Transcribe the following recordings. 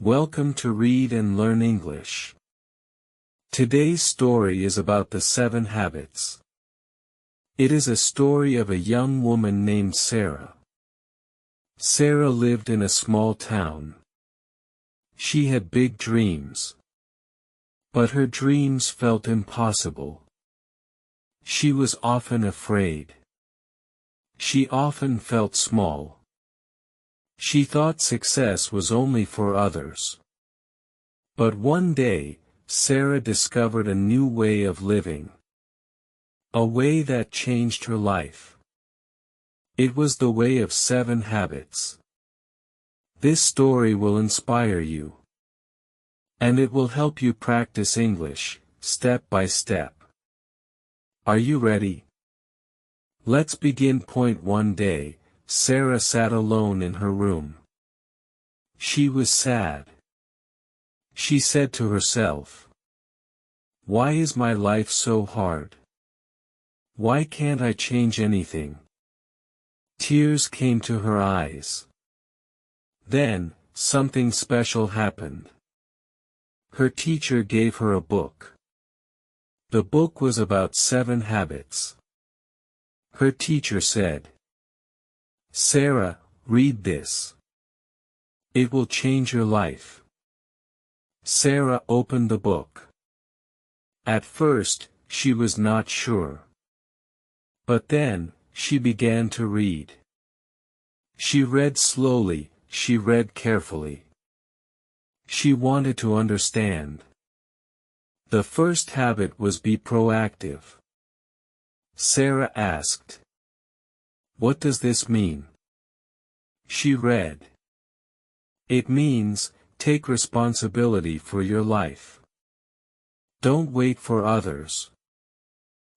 Welcome to Read and Learn English. Today's story is about the 7 habits. It is a story of a young woman named Sarah. Sarah lived in a small town. She had big dreams. But her dreams felt impossible. She was often afraid. She often felt small. She thought success was only for others. But one day, Sarah discovered a new way of living. A way that changed her life. It was the way of 7 habits. This story will inspire you. And it will help you practice English, step by step. Are you ready? Let's begin. Point 1. Day, Sarah sat alone in her room. She was sad. She said to herself, "Why is my life so hard? Why can't I change anything?" Tears came to her eyes. Then, something special happened. Her teacher gave her a book. The book was about 7 habits. Her teacher said, "Sarah, read this. It will change your life." Sarah opened the book. At first, she was not sure. But then, she began to read. She read slowly, she read carefully. She wanted to understand. The first habit was be proactive. Sarah asked, "What does this mean?" She read. It means, take responsibility for your life. Don't wait for others.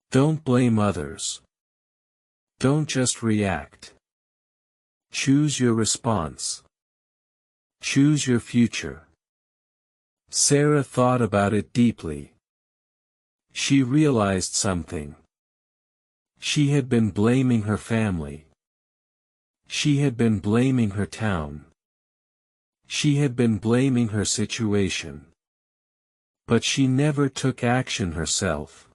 Don't blame others. Don't just react. Choose your response. Choose your future. Sarah thought about it deeply. She realized something. She had been blaming her family. She had been blaming her town. She had been blaming her situation. But she never took action herself.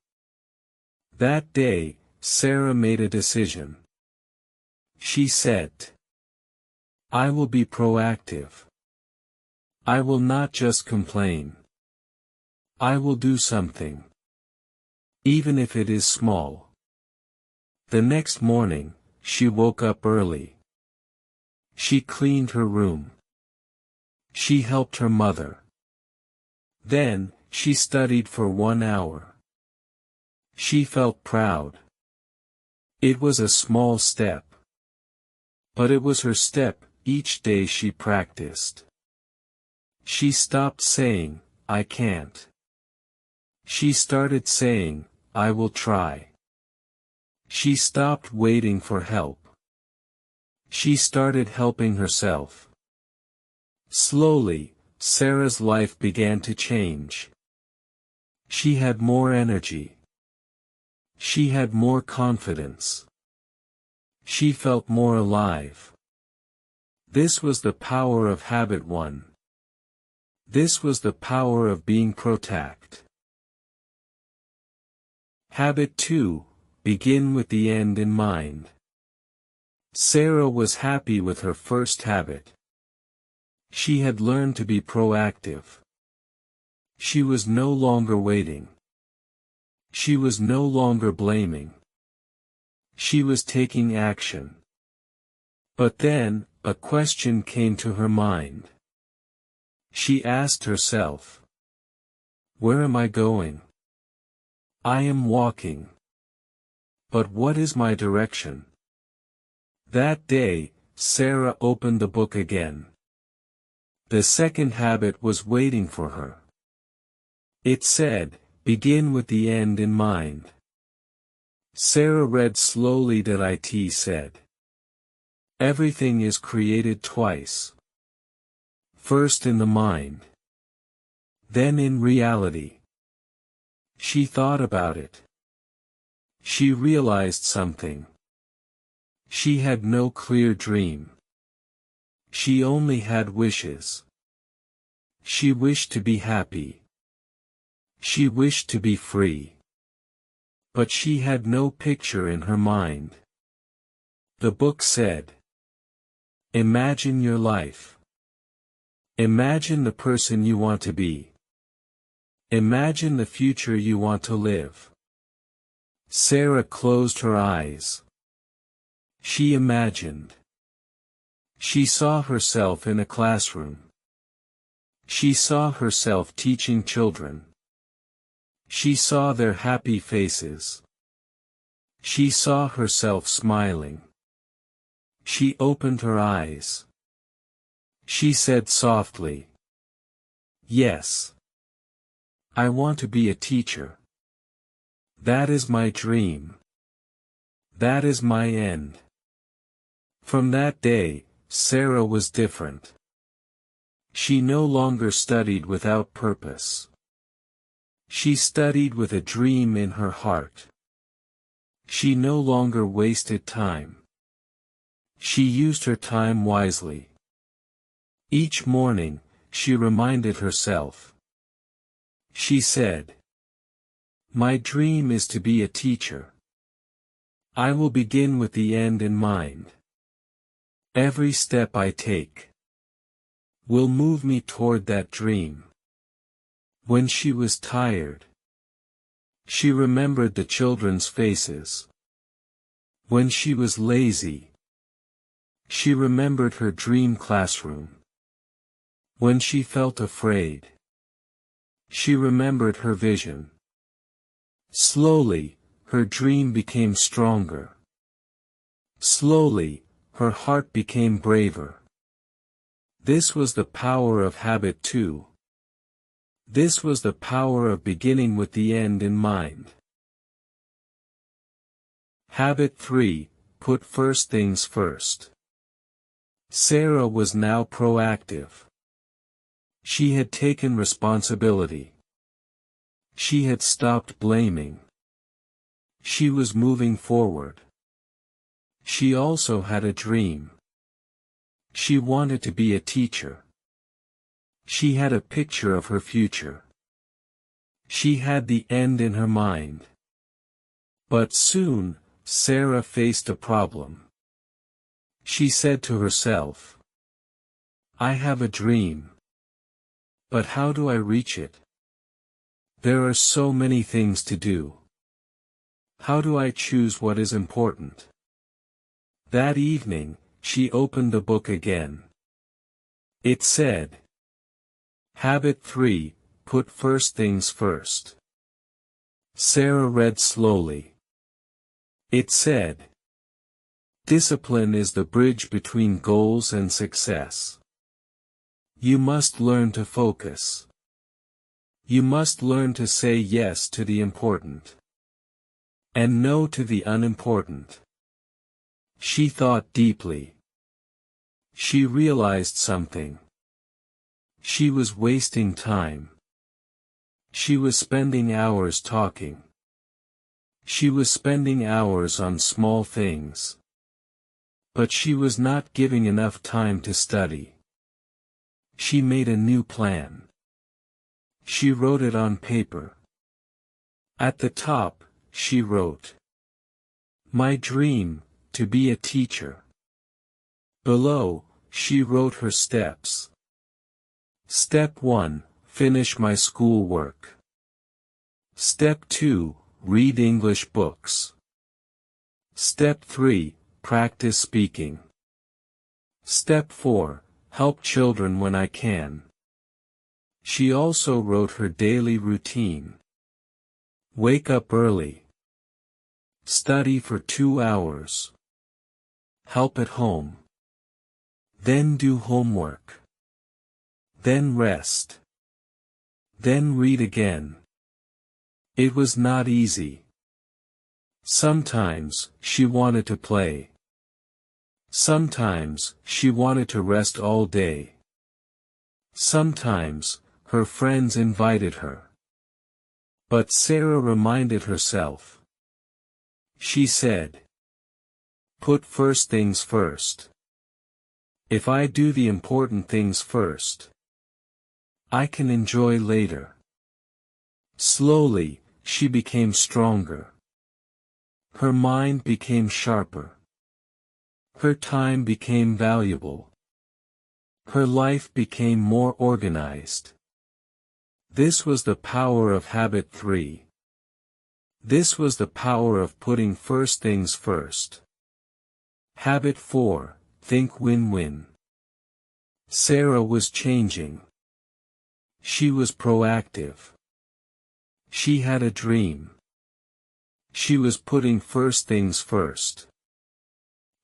That day, Sarah made a decision. She said, "I will be proactive. I will not just complain. I will do something. Even if it is small." The next morning, she woke up early. She cleaned her room. She helped her mother. Then, she studied for 1 hour. She felt proud. It was a small step. But it was her step. Each day she practiced. She stopped saying, "I can't." She started saying, "I will try." She stopped waiting for help. She started helping herself. Slowly, Sarah's life began to change. She had more energy. She had more confidence. She felt more alive. This was the power of habit 1. This was the power of being proactive. Habit 2. Begin with the end in mind. Sarah was happy with her first habit. She had learned to be proactive. She was no longer waiting. She was no longer blaming. She was taking action. But then, a question came to her mind. She asked herself, "Where am I going? I am walking. But what is my direction?" That day, Sarah opened the book again. The second habit was waiting for her. It said, "Begin with the end in mind." Sarah read slowly. It said, "Everything is created twice. First in the mind. Then in reality." She thought about it. She realized something. She had no clear dream. She only had wishes. She wished to be happy. She wished to be free. But she had no picture in her mind. The book said, "Imagine your life. Imagine the person you want to be. Imagine the future you want to live." Sarah closed her eyes. She imagined. She saw herself in a classroom. She saw herself teaching children. She saw their happy faces. She saw herself smiling. She opened her eyes. She said softly, "Yes. I want to be a teacher. That is my dream. That is my end." From that day, Sarah was different. She no longer studied without purpose. She studied with a dream in her heart. She no longer wasted time. She used her time wisely. Each morning, she reminded herself. She said, "My dream is to be a teacher. I will begin with the end in mind. Every step I take will move me toward that dream." When she was tired, she remembered the children's faces. When she was lazy, she remembered her dream classroom. When she felt afraid, she remembered her vision. Slowly, her dream became stronger. Slowly, her heart became braver. This was the power of habit 2. This was the power of beginning with the end in mind. Habit 3, put first things first. Sarah was now proactive. She had taken responsibility. She had stopped blaming. She was moving forward. She also had a dream. She wanted to be a teacher. She had a picture of her future. She had the end in her mind. But soon, Sarah faced a problem. She said to herself, "I have a dream. But how do I reach it? There are so many things to do. How do I choose what is important?" That evening, she opened the book again. It said, Habit 3, put first things first. Sarah read slowly. It said, "Discipline is the bridge between goals and success. You must learn to focus. You must learn to say yes to the important. And no to the unimportant." She thought deeply. She realized something. She was wasting time. She was spending hours talking. She was spending hours on small things. But she was not giving enough time to study. She made a new plan. She wrote it on paper. At the top, she wrote, "My dream, to be a teacher." Below, she wrote her steps. Step 1, finish my schoolwork. Step 2, read English books. Step 3, practice speaking. Step 4, help children when I can. She also wrote her daily routine. Wake up early. Study for 2 hours. Help at home. Then do homework. Then rest. Then read again. It was not easy. Sometimes, she wanted to play. Sometimes, she wanted to rest all day. Sometimes, her friends invited her. But Sarah reminded herself. She said, "Put first things first. If I do the important things first, I can enjoy later. Slowly, she became stronger. Her mind became sharper. Her time became valuable. Her life became more organized. This was the power of habit 3. This was the power of putting first things first. Habit 4, think win-win. Sarah was changing. She was proactive. She had a dream. She was putting first things first.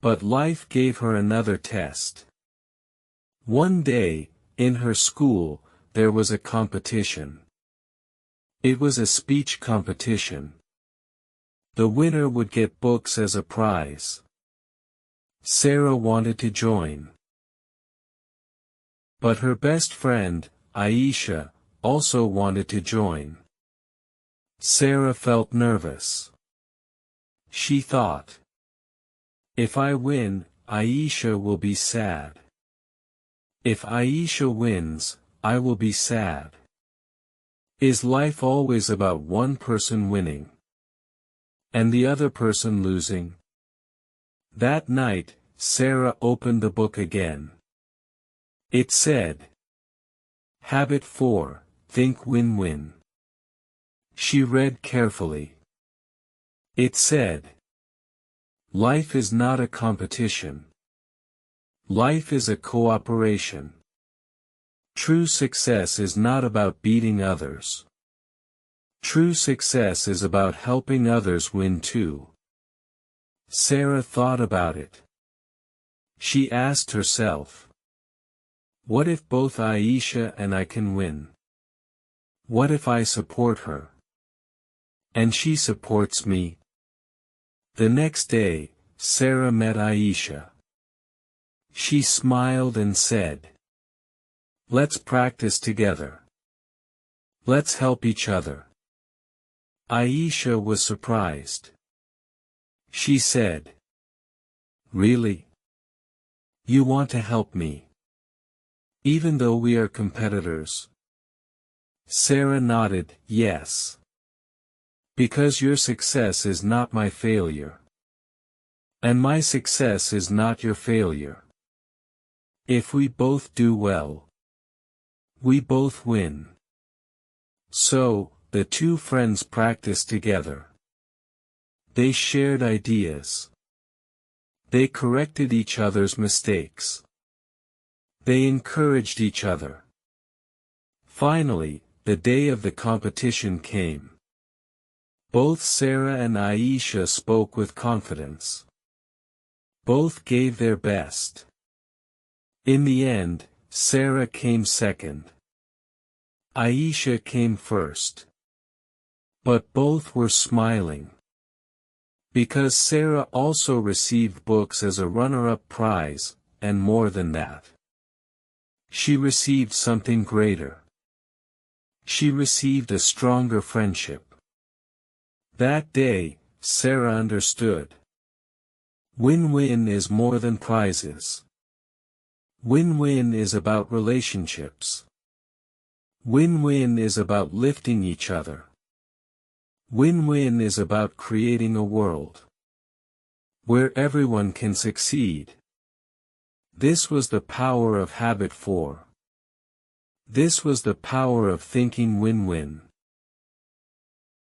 But life gave her another test. One day, in her school, there was a competition. It was a speech competition. The winner would get books as a prize. Sarah wanted to join. But her best friend, Aisha, also wanted to join. Sarah felt nervous. She thought, if I win, Aisha will be sad. If Aisha wins, I will be sad. Is life always about one person winning and the other person losing? That night, Sarah opened the book again. It said, Habit 4, think win-win. She read carefully. It said, life is not a competition. Life is a cooperation. True success is not about beating others. True success is about helping others win too. Sarah thought about it. She asked herself, what if both Aisha and I can win? What if I support her? And she supports me? The next day, Sarah met Aisha. She smiled and said, let's practice together. Let's help each other. Aisha was surprised. She said, really? You want to help me? Even though we are competitors? Sarah nodded, yes. Because your success is not my failure. And my success is not your failure. If we both do well, we both win. So, the two friends practiced together. They shared ideas. They corrected each other's mistakes. They encouraged each other. Finally, the day of the competition came. Both Sarah and Aisha spoke with confidence. Both gave their best. In the end, Sarah came second. Aisha came first. But both were smiling. Because Sarah also received books as a runner-up prize, and more than that. She received something greater. She received a stronger friendship. That day, Sarah understood. Win-win is more than prizes. Win-win is about relationships. Win-win is about lifting each other. Win-win is about creating a world where everyone can succeed. This was the power of habit 4. This was the power of thinking win-win.